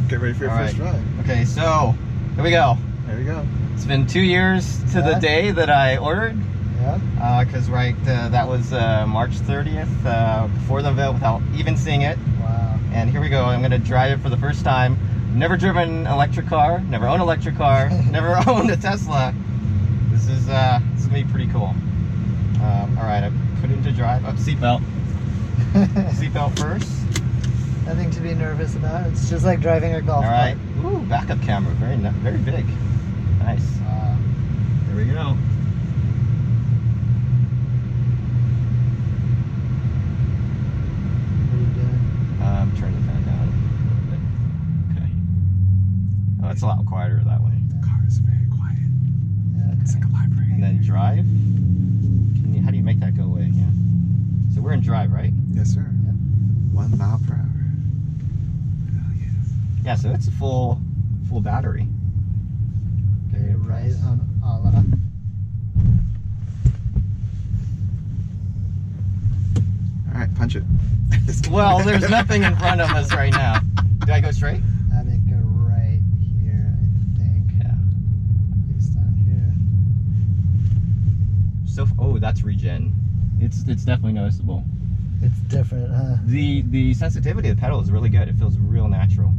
Get ready for your first drive. Okay, so here we go. There we go. It's been 2 years to the day that I ordered. Yeah. Because that was March 30th, before the event, without even seeing it. Wow. And here we go. I'm gonna drive it for the first time. Never driven an electric car. Never owned an electric car. Never owned a Tesla. This is gonna be pretty cool. All right, I put it into drive. Oh, seatbelt. Seatbelt first. Nothing to be nervous about. It's just like driving a golf cart. All right. Ooh, backup camera. Very big. Nice. Here we go. What are you doing? I'm turning the fan down. Okay. Oh, it's a lot quieter that way. The car is very quiet. Yeah, it's like a library. And then drive. How do you make that go away? Yeah. So we're in drive, right? Yes, sir. Yep. 1 mile per hour. Oh, yes. Yeah, so it's a full battery. Okay, right on Allah. All right, punch it. Well, there's nothing in front of us right now. Do I go straight? I think go right here, I think. Yeah. Based on here. So, oh, that's regen. It's definitely noticeable. It's different, huh? The sensitivity of the pedal is really good. It feels real natural.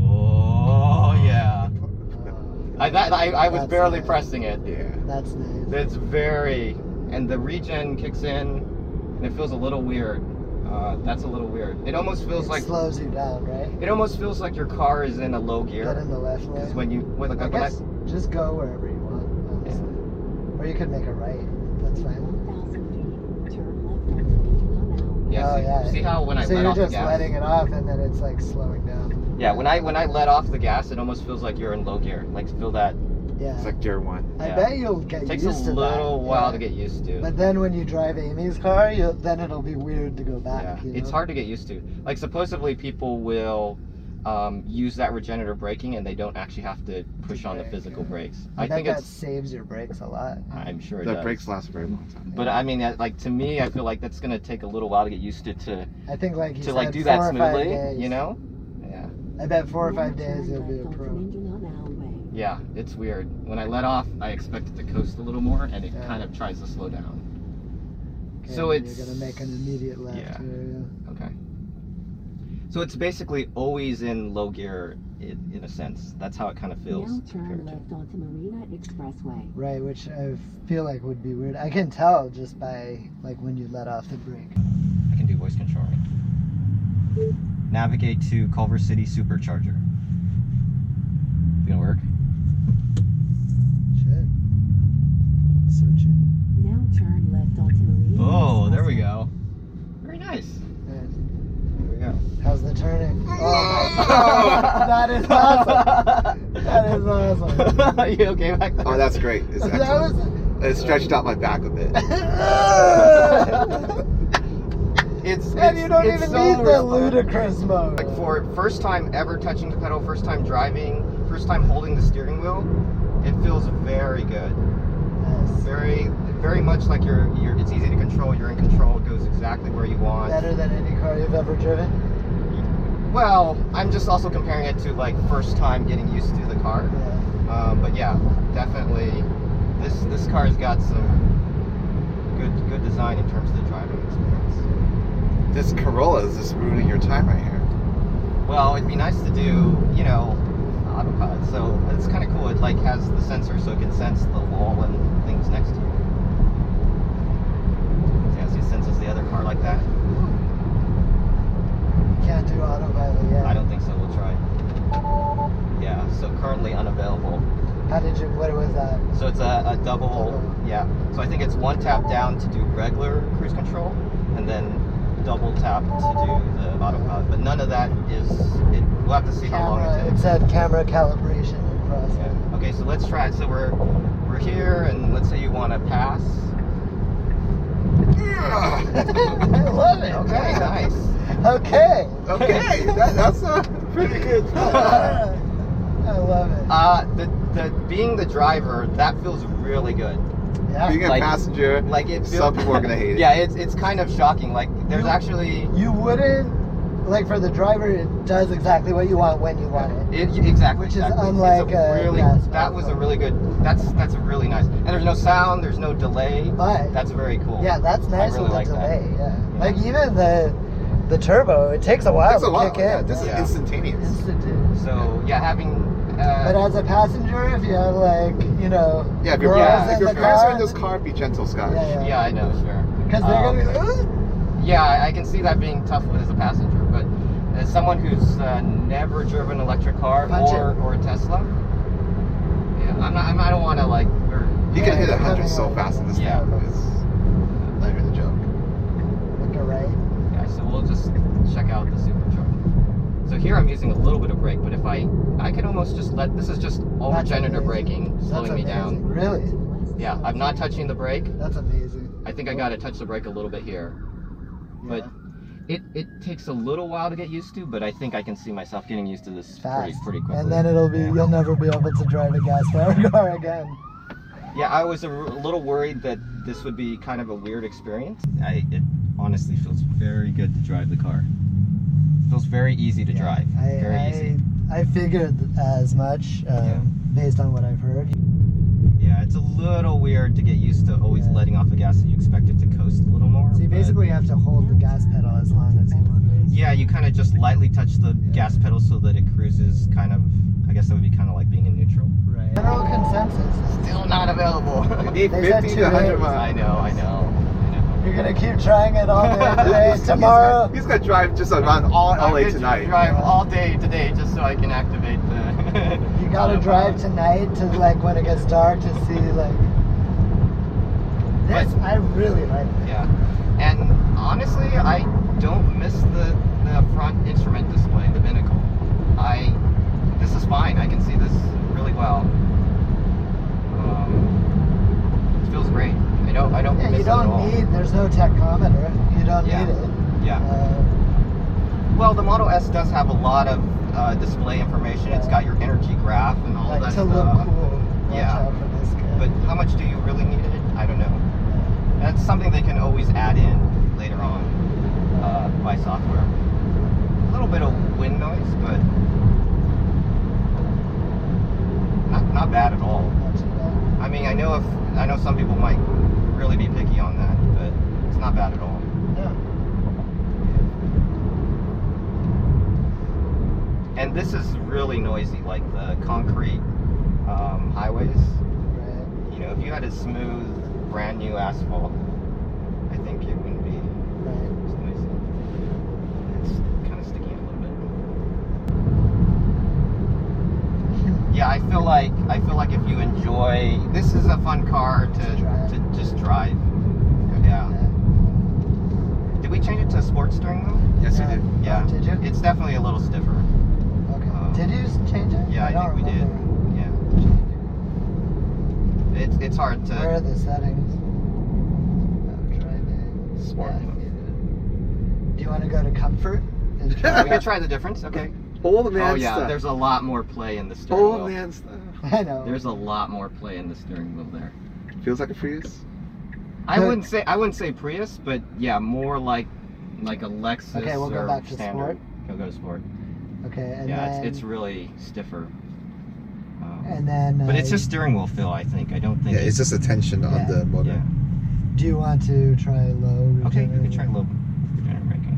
Oh yeah. I was barely nice. pressing it. Yeah. That's nice. It's and the regen kicks in, and it feels a little weird. That's a little weird. It almost feels like slows you down, right? It almost feels like your car is in a low gear. Get in the left lane. Because when you just go wherever you want. Honestly. Yeah. Or you could make a right. That's fine. Yeah. See how when I let off the gas. So you're just letting it off, and then it's like slowing down. Yeah. When I let off the gas, it almost feels like you're in low gear. Like feel that. Yeah. It's like gear 1. I bet you'll get used to that. Takes a little while to get used to. But then when you drive Amy's car, then it'll be weird to go back. Yeah. You know? It's hard to get used to. Like supposedly people will use that regenerative braking and they don't actually have to push on the physical brakes. I think that saves your brakes a lot. I'm sure it does. The brakes last a very long time. But I mean, like to me, I feel like that's gonna take a little while to get used to. I think like you to said, like do that smoothly, days. you know? Yeah. I bet 4 or 5 days you'll be a pro. Yeah, it's weird. When I let off, I expect it to coast a little more, and it kind of tries to slow down. Okay, so you're gonna make an immediate left here. Yeah. Okay. So it's basically always in low gear, in a sense. That's how it kind of feels. Now turn left onto Marina Expressway. Right, which I feel like would be weird. I can tell just by like when you let off the brake. I can do voice control. Navigate to Culver City Supercharger. Gonna work? Should. Searching. Now turn left onto Marina. Oh, there we go. Very nice. Nice. There we go. How's the turning? Oh my god! That is awesome! That is awesome! Are you okay back there? Oh, that's great. It's excellent. It stretched out my back a bit. And you don't even so need the responsive. ludicrous mode. Like for first time ever touching the pedal, first time driving, first time holding the steering wheel, it feels very good. Yes. Very much like it's easy to control, you're in control, it goes exactly where you want. Better than any car you've ever driven? Well, I'm just also comparing it to like first time getting used to the car. Yeah. But yeah, definitely this car's got some good design in terms of the driving experience. This Corolla is just ruining your time right here. Well, it'd be nice to do, autopilot. So it's kind of cool. It like has the sensor so it can sense the wall and things next to you. Yeah, so it senses the other car like that. You can't do autopilot yet. I don't think so. We'll try. Yeah. So currently unavailable. What was that? So it's a double. Yeah. So I think it's one tap down to do regular cruise control, and then double tap to do the autopilot. But none of that is. We'll have to see how long it takes. It said camera calibration in process. Yeah. Okay, so let's try it. So we're here, and let's say you want to pass. I love it. Okay, nice. Okay. Okay, that's pretty good. I love it. The being the driver, that feels really good. Yeah. Being a passenger, like it feels, some people are gonna hate it. Yeah, it's kind of shocking. Like there's actually you wouldn't like for the driver, it does exactly what you want when you want it. Exactly. Which is exactly. unlike It's a really, gas that was a pedal. really good. That's a really nice. And there's no sound. There's no delay. But That's very cool. yeah, that's nice really with the like that. delay. Yeah. Like even the turbo, it takes a while Takes a to while. kick Yeah, in. this Yeah. is instantaneous. Instantaneous. So yeah, having. But as a passenger, if you have like, you know, Yeah, if your, girls if in your the parents are car, in this car, be gentle, Scott. Yeah. Yeah, I know, sure. because they're gonna be like, "Ugh." Yeah, I can see that being tough as a passenger, but as someone who's never driven an electric car Punch or a Tesla, yeah, I don't want to like. You can hit Yeah, 100 coming so on. fast in this Yeah. thing. It's not even a joke. Like a right. Yeah, so we'll just check out the supercharger. So here I'm using a little bit of brake, but if I could almost just let, this is just all That's regenerative amazing. braking, slowing me That's down. amazing. Really? Yeah, I'm not touching the brake. That's amazing. I think I got to touch the brake a little bit here. But it takes a little while to get used to, but I think I can see myself getting used to this pretty quickly. And then it'll be, you'll never be able to drive a gas-powered car again. Yeah, I was a little worried that this would be kind of a weird experience. It honestly feels very good to drive the car. It feels very easy to drive. Very easy. I figured as much based on what I've heard. Yeah, it's a little weird to get used to always letting off the gas, so you expect it to coast a little more. So you but- basically have to hold the gas pedal as long as you want. Yeah, you kind of just lightly touch the gas pedal so that it cruises kind of, I guess that would be kind of like being in neutral. Right. General consensus. Still not available. You need They said 50 2 to 100 days. miles. I know. You're gonna keep trying it all day today, tomorrow. He's gonna drive just around all I'm LA gonna tonight. drive all day today just so I can activate the. You gotta drive tonight to like when it gets dark to see like. This I really like. Yeah, and honestly, I don't miss the front instrument display, the binnacle. This is fine. I can see this really well. It feels great. I don't Yeah, miss you it at all. don't need. There's no tachometer. You don't Yeah. need it. Yeah. Well, the Model S does have a lot of display information. It's got your energy graph and all Like that to stuff. look cool. Watch Yeah. out for this guy. But how much do you really need it? I don't know. That's something they can always add in later on by software. A little bit of wind noise, but not bad at all. Not too bad. I mean, I know some people might really be picky on that, but it's not bad at all. Yeah. And this is really noisy, like the concrete highways. Right. You know, if you had a smooth, brand new asphalt, I think it wouldn't be Right. as noisy. It's kind of sticking a little bit. Yeah, I feel like if you enjoy, this is a fun car to just drive. Yeah. Did we change it to sports steering wheel? Yes, you did. Yeah. Did you? It's definitely a little stiffer. Okay. Did you change it? Yeah, I don't think we did. remember. Yeah. It's hard to. Where are the settings? Oh, driving. Sport. Do you want to go to comfort? And We try can try the difference. Okay. Old man Oh yeah, stuff. there's a lot more play in the steering Old wheel. man stuff. I know. There's a lot more play in the steering wheel there. Feels like a Prius. I Good. wouldn't say Prius, but yeah, more like a Lexus. Okay, we'll go or back to standard. sport. We'll go to sport. Okay, and Yeah, then it's really stiffer. and then. But it's just steering wheel feel, I think. I don't think. Yeah, it's just a tension on Yeah. the motor. Yeah. Do you want to try low? Okay, you can regenerative? try low regenerative braking.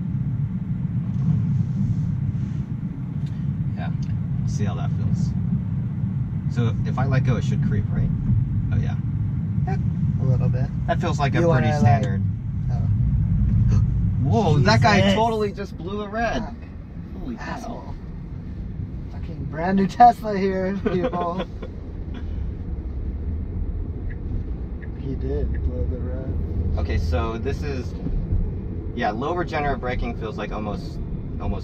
Yeah, see how that feels. So if I let go, it should creep, right? Oh yeah. A little bit. That feels like You a pretty wanna, like- standard. Oh. Whoa, that guy Jesus. totally just blew a red. Fuck. Holy cow. Asshole. Fucking brand new Tesla here, people. He did blow the red. Okay, so this is, yeah, low regenerative braking feels like almost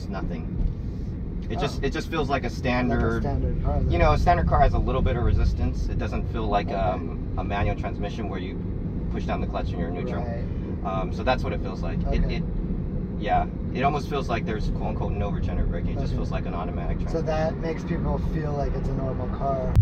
nothing. It just feels like a Like a standard. standard car. You know, a standard car has a little bit of resistance. It doesn't feel like a manual transmission where you push down the clutch and you're neutral. Right. So that's what it feels like. Okay. It almost feels like there's quote unquote no regenerative braking. It just Okay. feels like an automatic So transmission. that makes people feel like it's a normal car.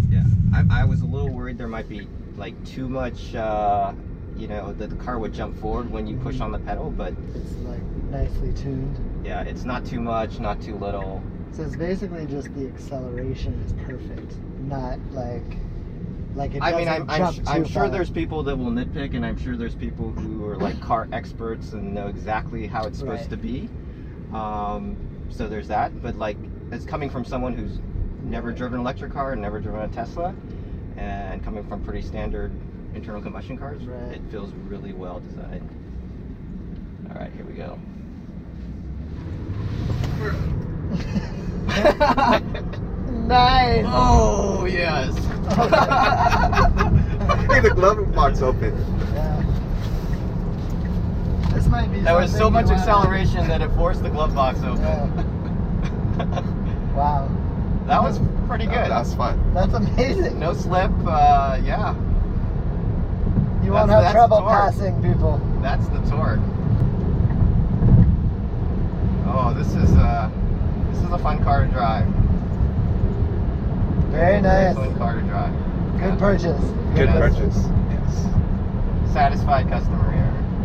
Yeah, I was a little worried there might be like too much, you know, that the car would jump forward when you push on the pedal, but It's like nicely tuned. Yeah, it's not too much, not too little. So it's basically just the acceleration is perfect, not like it I mean, doesn't I'm jump too sure far. there's people that will nitpick, and I'm sure there's people who are like car experts and know exactly how it's supposed Right. to be. So there's that. But like, it's coming from someone who's never driven an electric car and never driven a Tesla, and coming from pretty standard internal combustion cars, Right. it feels really well designed. All right, here we go. Nice. Oh yes. Hey, the glove box open. Yeah. This might be. There was so something much you wanna- acceleration that it forced the glove box open. Yeah. Wow. That was pretty good. That's fun. That's amazing. No slip. Yeah, You won't that's have trouble torque. passing people. that's the torque. Oh, this is a fun car to drive. Very nice. Fun car to drive. Good purchase. Good Yes. purchase. Yes. Satisfied customer here.